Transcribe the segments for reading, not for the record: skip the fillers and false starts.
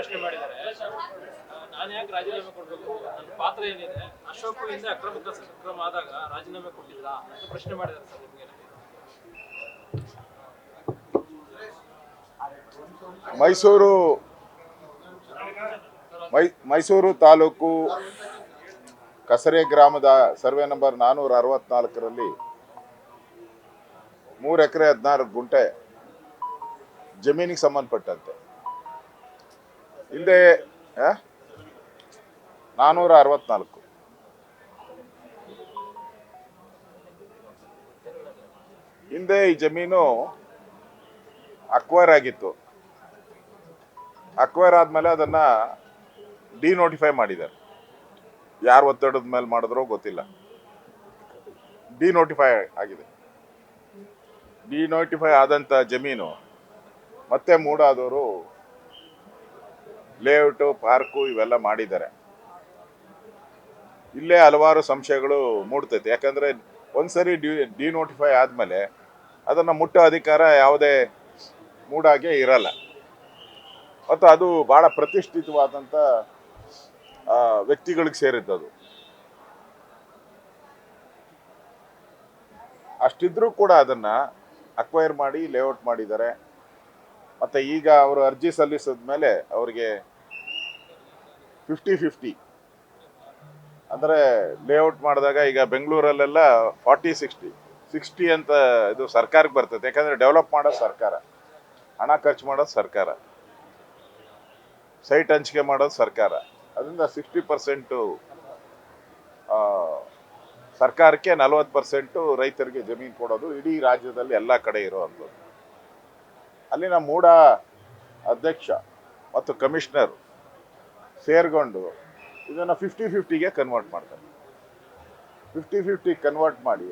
ಪ್ರಶ್ನೆ ಮಾಡಿದ್ದಾರೆ. ನಾನು ಯಾಕೆ ರಾಜೀನಾಮೆ ಕೊಡಬೇಕು, ನನ್ನ ಪಾತ್ರ ಏನಿದೆ, ಅಶೋಕ್ ಹಿಂದೆ ಅಕ್ರಮ ಆದಾಗ ರಾಜೀನಾಮೆ ಕೊಟ್ಟಿಲ್ಲ ಅಂತ ಪ್ರಶ್ನೆ ಮಾಡಿದ್ದಾರೆ ಸರ್ ನಿಮಗೆ. ಮೈಸೂರು ತಾಲೂಕು ಕಸರೆ ಗ್ರಾಮದ ಸರ್ವೆ ನಂಬರ್ 464ರಲ್ಲಿ 3 ಎಕರೆ 16 ಗುಂಟೆ ಜಮೀನಿಗೆ ಸಂಬಂಧಪಟ್ಟಂತೆ ಹಿಂದೆ 464 ಹಿಂದೆ ಈ ಜಮೀನು ಅಕ್ವೈರ್ ಆಗಿತ್ತು. ಅಕ್ವೈರ್ ಆದ್ಮೇಲೆ ಅದನ್ನ ಡಿನೋಟಿಫೈ ಮಾಡಿದ್ದಾರೆ. ಯಾರು ಒತ್ತಡದ ಮೇಲೆ ಮಾಡಿದ್ರೋ ಗೊತ್ತಿಲ್ಲ, ಡಿನೋಟಿಫೈ ಆಗಿದೆ. ಡಿನೋಟಿಫೈ ಆದಂತ ಜಮೀನು ಮತ್ತೆ ಮೂಡಾದವರು ಲೇಔಟು, ಪಾರ್ಕು ಇವೆಲ್ಲ ಮಾಡಿದ್ದಾರೆ. ಇಲ್ಲೇ ಹಲವಾರು ಸಂಶಯಗಳು ಮೂಡ್ತೈತೆ. ಯಾಕಂದ್ರೆ ಒಂದ್ಸರಿ ಡಿನೋಟಿಫೈ ಆದ್ಮೇಲೆ ಅದನ್ನ ಮುಟ್ಟೋ ಅಧಿಕಾರ ಯಾವುದೇ ಮೂಡಾಗೆ ಇರಲ್ಲ. ಮತ್ತು ಅದು ಬಹಳ ಪ್ರತಿಷ್ಠಿತವಾದಂಥ ವ್ಯಕ್ತಿಗಳಿಗೆ ಸೇರಿದ್ದದು. ಅಷ್ಟಿದ್ರೂ ಕೂಡ ಅದನ್ನ ಅಕ್ವೈರ್ ಮಾಡಿ ಲೇಔಟ್ ಮಾಡಿದ್ದಾರೆ. ಮತ್ತೆ ಈಗ ಅವರು ಅರ್ಜಿ ಸಲ್ಲಿಸಿದ ಮೇಲೆ ಅವರಿಗೆ 50-50 ಅಂದರೆ ಲೇಔಟ್ ಮಾಡಿದಾಗ ಈಗ ಬೆಂಗಳೂರಲ್ಲೆಲ್ಲ 40-60 ಅಂತ ಇದು ಸರ್ಕಾರಕ್ಕೆ ಬರ್ತದೆ. ಯಾಕಂದ್ರೆ ಡೆವಲಪ್ ಮಾಡೋದು ಸರ್ಕಾರ, ಹಣ ಖರ್ಚು ಮಾಡೋದು ಸರ್ಕಾರ, ಸೈಟ್ ಹಂಚಿಕೆ ಮಾಡೋದು ಸರ್ಕಾರ. ಅದರಿಂದ 60% ಸರ್ಕಾರಕ್ಕೆ, 40% ರೈತರಿಗೆ ಜಮೀನು ಕೊಡೋದು ಇಡೀ ರಾಜ್ಯದಲ್ಲಿ ಎಲ್ಲ ಕಡೆ ಇರುವಂಥದ್ದು. ಅಲ್ಲಿನ ಮೂಡ ಅಧ್ಯಕ್ಷ ಮತ್ತು ಕಮಿಷನರ್ ಸೇರ್ಕೊಂಡು ಇದನ್ನು 50-50ಗೆ ಕನ್ವರ್ಟ್ ಮಾಡ್ತಾರೆ. 50-50 ಕನ್ವರ್ಟ್ ಮಾಡಿ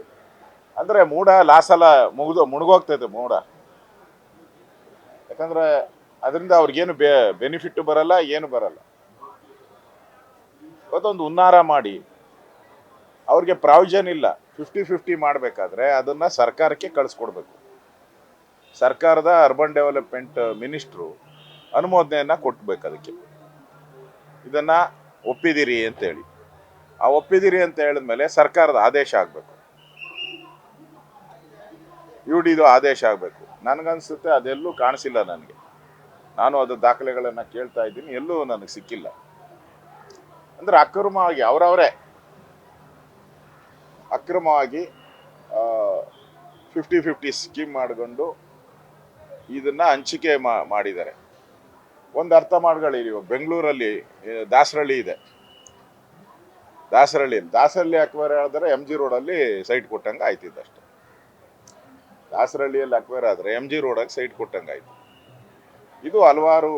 ಅಂದರೆ ಮೂಡ ಲಾಸೆಲ್ಲ ಮುಳುಗೋಗ್ತೈತೆ ಮೂಡ. ಯಾಕಂದ್ರೆ ಅದರಿಂದ ಅವ್ರಿಗೇನು ಬೆನಿಫಿಟ್ ಬರಲ್ಲ, ಏನು ಬರಲ್ಲ. ಇವತ್ತೊಂದು ಹುನ್ನಾರ ಮಾಡಿ ಅವ್ರಿಗೆ ಪ್ರಾವಿಷನ್ ಇಲ್ಲ. 50-50 ಮಾಡಬೇಕಾದ್ರೆ ಅದನ್ನ ಸರ್ಕಾರಕ್ಕೆ ಕಳಿಸ್ಕೊಡ್ಬೇಕು. ಸರ್ಕಾರದ ಅರ್ಬನ್ ಡೆವಲಪ್ಮೆಂಟ್ ಮಿನಿಸ್ಟ್ರು ಅನುಮೋದನೆಯನ್ನ ಕೊಟ್ಬೇಕು. ಅದಕ್ಕೆ ಇದನ್ನ ಒಪ್ಪಿದಿರಿ ಅಂತೇಳಿ, ಆ ಒಪ್ಪಿದಿರಿ ಅಂತ ಹೇಳಿದ್ಮೇಲೆ ಸರ್ಕಾರದ ಆದೇಶ ಆಗಬೇಕು, UDದು ಆದೇಶ ಆಗಬೇಕು. ನನಗನ್ಸುತ್ತೆ ಅದೆಲ್ಲೂ ಕಾಣಿಸಿಲ್ಲ ನನಗೆ. ನಾನು ಅದು ದಾಖಲೆಗಳನ್ನು ಕೇಳ್ತಾ ಇದ್ದೀನಿ, ಎಲ್ಲೂ ನನಗೆ ಸಿಕ್ಕಿಲ್ಲ. ಅಂದ್ರೆ ಅಕ್ರಮವಾಗಿ ಅವರವರೇ ಅಕ್ರಮವಾಗಿ 50-50 ಸ್ಕೀಮ್ ಮಾಡಿಕೊಂಡು ಇದನ್ನ ಹಂಚಿಕೆ ಮಾಡಿದ್ದಾರೆ. ಒಂದು ಅರ್ಥ ಮಾಡ್ಕೊಳ್ಳಿ, ಬೆಂಗಳೂರಲ್ಲಿ ದಾಸರಳ್ಳಿ ಇದೆ. ದಾಸರಳ್ಳಿ ಅಕ್ವೈರ್ ಆದ್ರೆ MG ರೋಡಲ್ಲಿ ಸೈಟ್ ಕೊಟ್ಟಂಗೆ ಆಯ್ತಿದ್ದಷ್ಟೆ. ದಾಸರಳ್ಳಿಯಲ್ಲಿ ಅಕ್ವೈರ್ ಆದ್ರೆ MG ರೋಡಾಗಿ ಸೈಟ್ ಕೊಟ್ಟಂಗೆ ಆಯ್ತು. ಇದು ಹಲವಾರು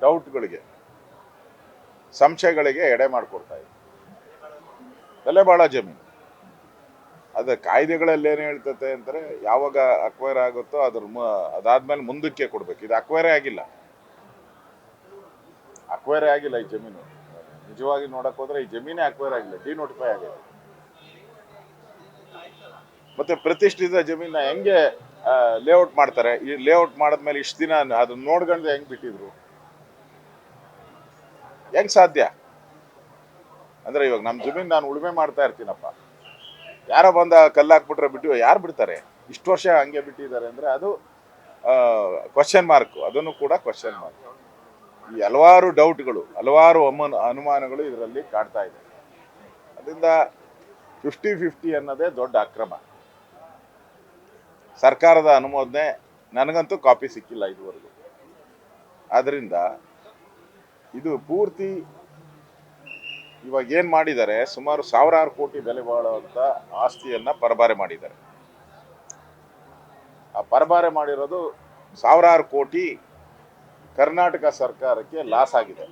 ಡೌಟ್ಗಳಿಗೆ, ಸಂಶಯಗಳಿಗೆ ಎಡೆ ಮಾಡಿಕೊಡ್ತಾ ಇದೆ. ಬೆಲೆ ಬಾಳ ಜಮೀನು. ಅದ ಕಾಯ್ದೆಗಳಲ್ಲಿ ಏನು ಹೇಳ್ತತೆ ಅಂದರೆ ಯಾವಾಗ ಅಕ್ವೈರ್ ಆಗುತ್ತೋ ಅದಾದ್ಮೇಲೆ ಮುಂದಕ್ಕೆ ಕೊಡ್ಬೇಕು. ಇದು ಅಕ್ವೈರೇ ಆಗಿಲ್ಲ ಈ ಜಮೀನು. ನಿಜವಾಗಿ ನೋಡಕ್ ಹೋದ್ರೆ ಈ ಜಮೀನೇ ಅಕ್ವೈರ್ ಆಗಿಲ್ಲ, ಡಿನೋಟಿಫೈ ಆಗಿದೆ. ಮತ್ತೆ ಪ್ರತಿಷ್ಠಿತ ಜಮೀನ ಹೆಂಗೆ ಲೇಔಟ್ ಮಾಡ್ತಾರೆ? ಈ ಲೇಔಟ್ ಮಾಡಿದ್ಮೇಲೆ ಇಷ್ಟು ದಿನ ಅದನ್ನ ನೋಡ್ಕೊಂಡು ಹೆಂಗ್ ಬಿಟ್ಟಿದ್ರು? ಹೆಂಗ್ ಸಾಧ್ಯ? ಅಂದ್ರೆ ಇವಾಗ ನಮ್ಮ ಜಮೀನು ನಾನು ಉಳುಮೆ ಮಾಡ್ತಾ ಇರ್ತೀನಪ್ಪ, ಯಾರೋ ಬಂದ ಕಲ್ಲಾಕ್ಬಿಟ್ರೆ ಬಿಟ್ಟು ಯಾರು ಬಿಡ್ತಾರೆ? ಇಷ್ಟು ವರ್ಷ ಹಂಗೆ ಬಿಟ್ಟಿದ್ದಾರೆ ಅಂದ್ರೆ ಅದು ಕ್ವಶನ್ ಮಾರ್ಕ್. ಅದನ್ನು ಕೂಡ ಕ್ವಶನ್ ಮಾರ್ಕ್. ಈ ಹಲವಾರು ಡೌಟ್ಗಳು, ಹಲವಾರು ಅನುಮಾನಗಳು ಇದರಲ್ಲಿ ಕಾಡ್ತಾ ಇದೆ. ಅದರಿಂದ 50-50 ಅನ್ನೋದೇ ದೊಡ್ಡ ಅಕ್ರಮ. ಸರ್ಕಾರದ ಅನುಮೋದನೆ ನನಗಂತೂ ಕಾಪಿ ಸಿಕ್ಕಿಲ್ಲ ಇದುವರೆಗೂ. ಆದ್ರಿಂದ ಇದು ಪೂರ್ತಿ ಇವಾಗ ಏನ್ ಮಾಡಿದ್ದಾರೆ, ಸುಮಾರು 1000 ಕೋಟಿ ಬೆಲೆ ಬಾಳುವಂತ ಆಸ್ತಿಯನ್ನ ಪರಬಾರೆ ಮಾಡಿದ್ದಾರೆ. ಆ ಪರಬಾರೆ ಮಾಡಿರೋದು 1000 ಕೋಟಿ ಕರ್ನಾಟಕ ಸರ್ಕಾರಕ್ಕೆ ಲಾಸ್ ಆಗಿದೆ.